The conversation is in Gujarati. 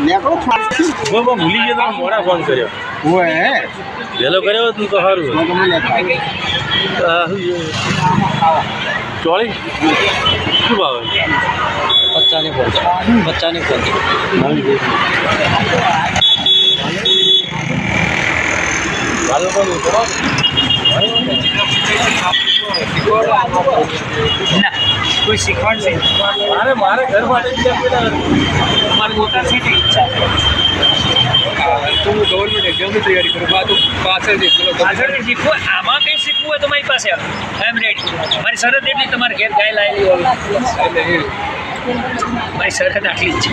નેકળો ફાસ્ટ ભૂલી ગયો તો મોડા ફોન કર્યો ઓય વહેલો કર્યો તું તો સારું ચોળી શું ભાવે 50 ની 50 ની 50 કોઈ શીખવાડશે મારે ઘર માટે તમારી મોટા છે ઈચ્છા તો હું ગવર્મેન્ટ એક્ઝામની તૈયારી કરું પાછળથી શીખવું આમાં કંઈ શીખવું હોય તો મારી પાસે આઈ એમ રેડી મારી શરત એટલી તમારે ઘેર ગાય લાવેલી હોય મારી શરત આટલી જ છે